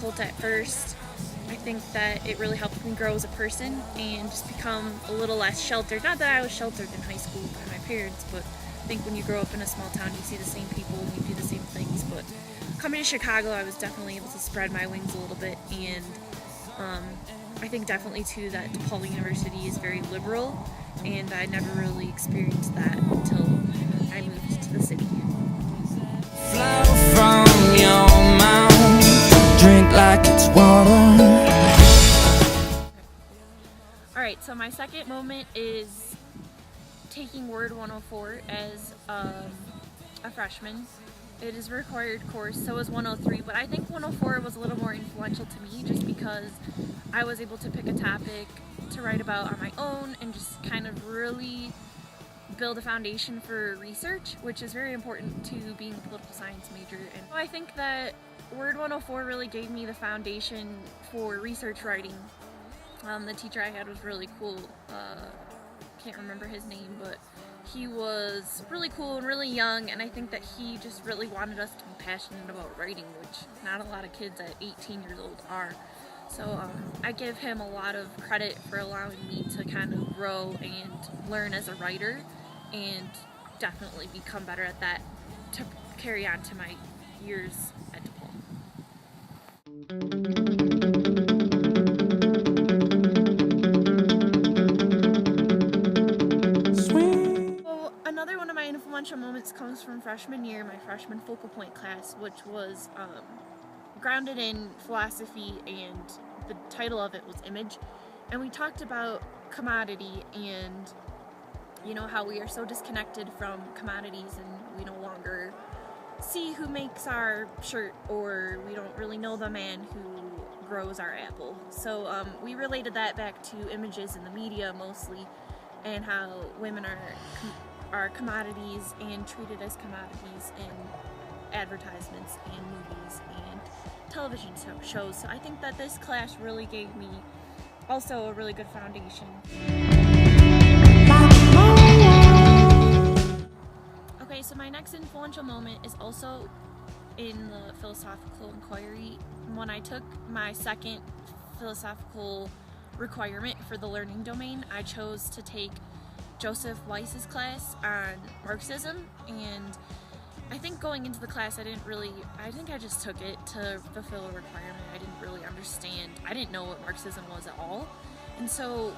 difficult at first. I think that it really helped me grow as a person and just become a little less sheltered. Not that I was sheltered in high school by my parents, but I think when you grow up in a small town, you see the same people and you do the same things. But coming to Chicago, I was definitely able to spread my wings a little bit, and I think definitely too that DePaul University is very liberal, and I never really experienced that until I moved to the city. Flow from your mouth, drink like it's water. Alright, so my second moment is taking Word 104 as a freshman. It is a required course, so is 103, but I think 104 was a little more influential to me just because I was able to pick a topic to write about on my own and just kind of really build a foundation for research, which is very important to being a political science major. And I think that Word 104 really gave me the foundation for research writing. The teacher I had was really cool. Can't remember his name, but he was really cool and really young, and I think that he just really wanted us to be passionate about writing, which not a lot of kids at 18 years old are. So I give him a lot of credit for allowing me to kind of grow and learn as a writer, and definitely become better at that to carry on to my years at DePaul. Another one of my influential moments comes from freshman year, my freshman focal point class, which was grounded in philosophy, and the title of it was Image. And we talked about commodity and, you know, how we are so disconnected from commodities and we no longer see who makes our shirt, or we don't really know the man who grows our apple. So we related that back to images in the media mostly, and how women are commodities and treated as commodities in advertisements and movies and television shows. So I think that this class really gave me also a really good foundation. Okay, so my next influential moment is also in the philosophical inquiry. When I took my second philosophical requirement for the learning domain, I chose to take Joseph Weiss's class on Marxism, and I think going into the class I think I just took it to fulfill a requirement. I didn't really understand, I didn't know what Marxism was at all, and so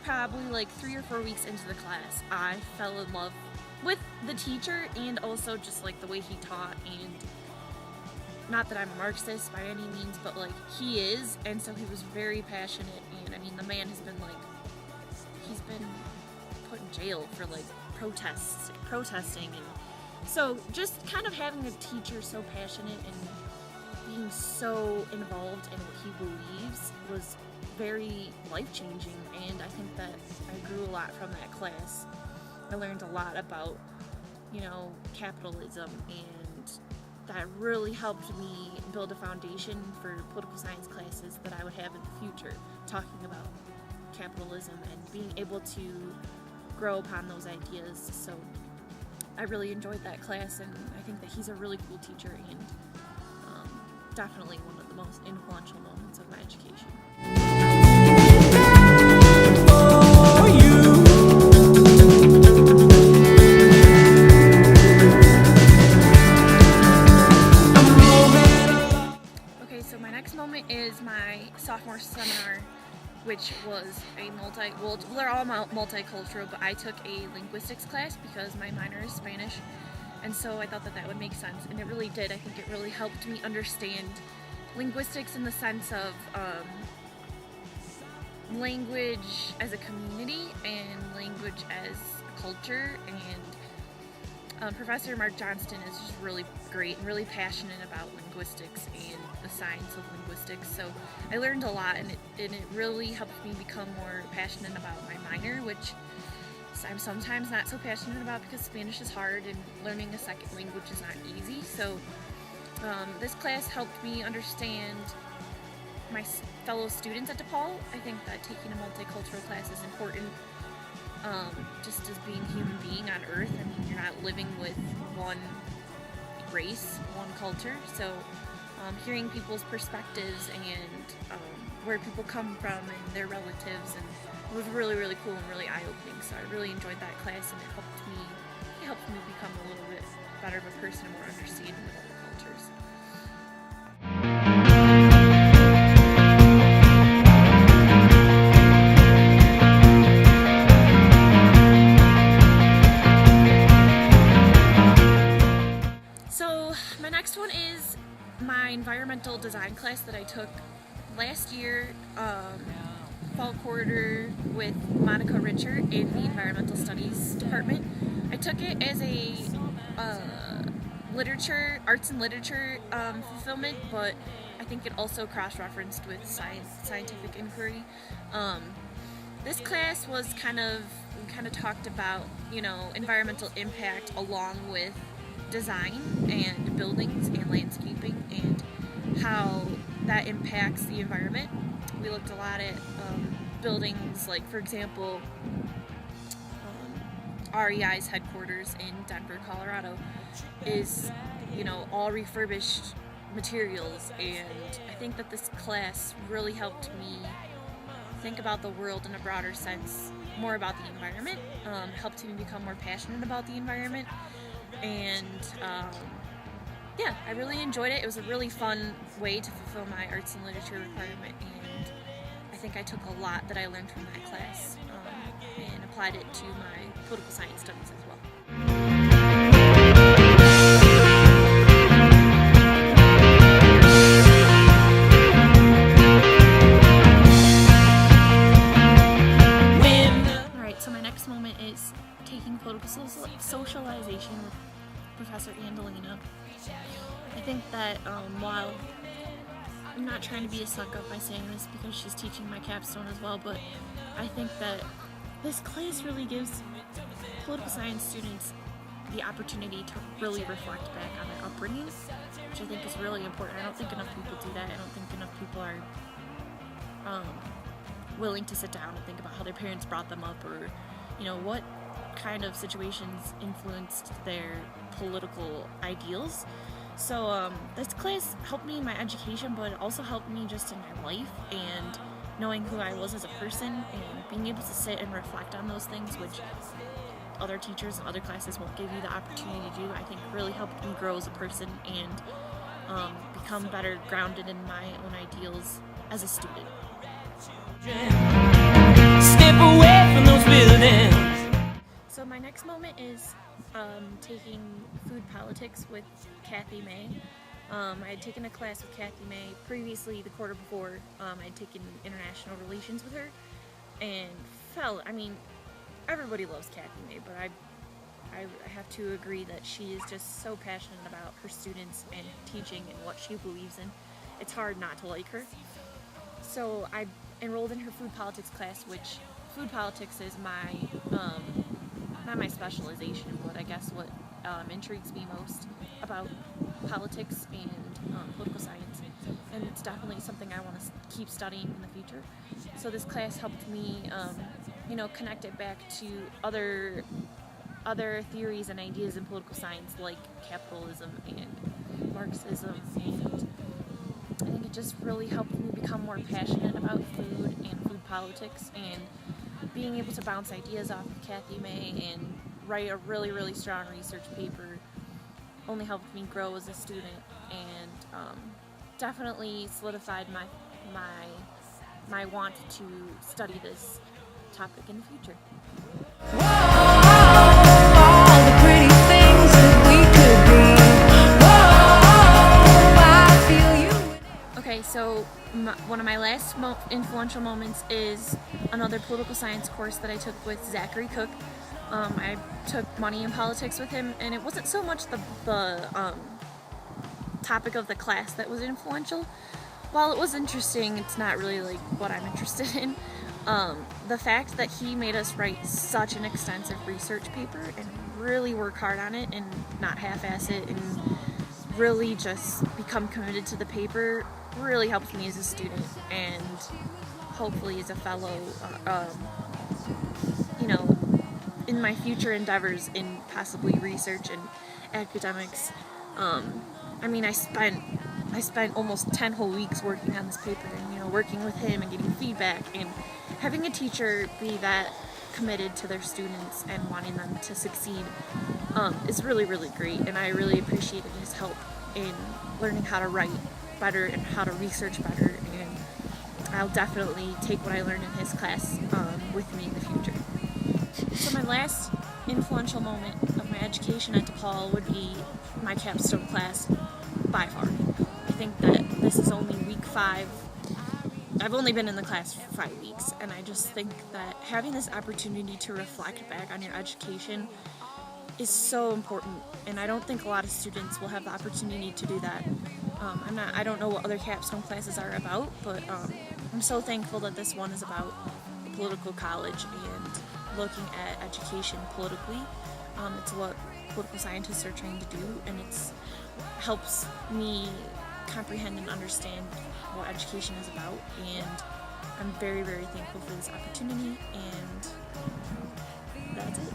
probably like 3 or 4 weeks into the class I fell in love with the teacher and also just like the way he taught. And not that I'm a Marxist by any means, but like he is, and so he was very passionate, and I mean the man has been like, he's been put in jail for like protesting, and so just kind of having a teacher so passionate and being so involved in what he believes was very life-changing, and I think that I grew a lot from that class. I learned a lot about, you know, capitalism, and that really helped me build a foundation for political science classes that I would have in the future, talking about capitalism and being able to grow upon those ideas. So I really enjoyed that class, and I think that he's a really cool teacher, and definitely one of the most influential moments of my education. Okay, so my next moment is my sophomore seminar, which was they're all multicultural, but I took a linguistics class because my minor is Spanish, and so I thought that that would make sense, and it really did. I think it really helped me understand linguistics in the sense of language as a community and language as a culture, and Professor Mark Johnston is just really great and really passionate about linguistics and the science of linguistics. So I learned a lot, and it really helped me become more passionate about my minor, which I'm sometimes not so passionate about because Spanish is hard and learning a second language is not easy. So this class helped me understand my fellow students at DePaul. I think that taking a multicultural class is important, just as being a human being on Earth. I mean, you're not living with one race, one culture, so hearing people's perspectives and where people come from and their relatives, and it was really, really cool and really eye-opening. So I really enjoyed that class, and it helped me become a little bit better of a person and more understanding of other cultures. So my next one is my environmental design class that I took last year, fall quarter, with Monica Richard in the environmental studies department. I took it as a arts and literature fulfillment, but I think it also cross-referenced with scientific inquiry. This class was we kind of talked about, environmental impact along with design and buildings and landscaping and how that impacts the environment. We looked a lot at buildings, like, for example, REI's headquarters in Denver, Colorado is, all refurbished materials, and I think that this class really helped me think about the world in a broader sense, more about the environment, helped me become more passionate about the environment, and I really enjoyed it. It was a really fun way to fulfill my arts and literature requirement, and I think I took a lot that I learned from that class and applied it to my political science studies as well. Alright, so my next moment is taking political socialization with Professor Andalina. I think that while I'm not trying to be a suck-up by saying this because she's teaching my capstone as well, but I think that this class really gives political science students the opportunity to really reflect back on their upbringing, which I think is really important. I don't think enough people do that. I don't think enough people are willing to sit down and think about how their parents brought them up, or what kind of situations influenced their political ideals. So this class helped me in my education, but it also helped me just in my life and knowing who I was as a person and being able to sit and reflect on those things, which other teachers and other classes won't give you the opportunity to do. I think really helped me grow as a person and become better grounded in my own ideals as a student. Step away from those buildings. So my next moment is taking food politics with Kathy May. I had taken a class with Kathy May previously, the quarter before. I had taken international relations with her, and everybody loves Kathy May, but I have to agree that she is just so passionate about her students and teaching and what she believes in. It's hard not to like her. So I enrolled in her food politics class, which food politics is not my specialization, but I guess what intrigues me most about politics and political science, and it's definitely something I want to keep studying in the future. So this class helped me, connect it back to other theories and ideas in political science, like capitalism and Marxism, and I think it just really helped me become more passionate about food and food politics, and being able to bounce ideas off of Kathy May and write a really, really strong research paper only helped me grow as a student, and definitely solidified my want to study this topic in the future. Okay, so one of my last influential moments is another political science course that I took with Zachary Cook. I took money and politics with him, and it wasn't so much the topic of the class that was influential. While it was interesting, it's not really like what I'm interested in. The fact that he made us write such an extensive research paper and really work hard on it and not half-ass it and really just become committed to the paper really helped me as a student, and hopefully as a fellow, in my future endeavors in possibly research and academics. I spent I spent almost 10 whole weeks working on this paper and, working with him and getting feedback, and having a teacher be that committed to their students and wanting them to succeed is really, really great. And I really appreciated his help in learning how to write better and how to research better. And I'll definitely take what I learned in his class with me in the future. So my last influential moment of my education at DePaul would be my capstone class by far. I think that this is only week 5. I've only been in the class for 5 weeks, and I just think that having this opportunity to reflect back on your education is so important, and I don't think a lot of students will have the opportunity to do that. I don't know what other capstone classes are about, but I'm so thankful that this one is about a political college and looking at education politically. It's what political scientists are trying to do, and it helps me comprehend and understand what education is about, and I'm very, very thankful for this opportunity, and that's it.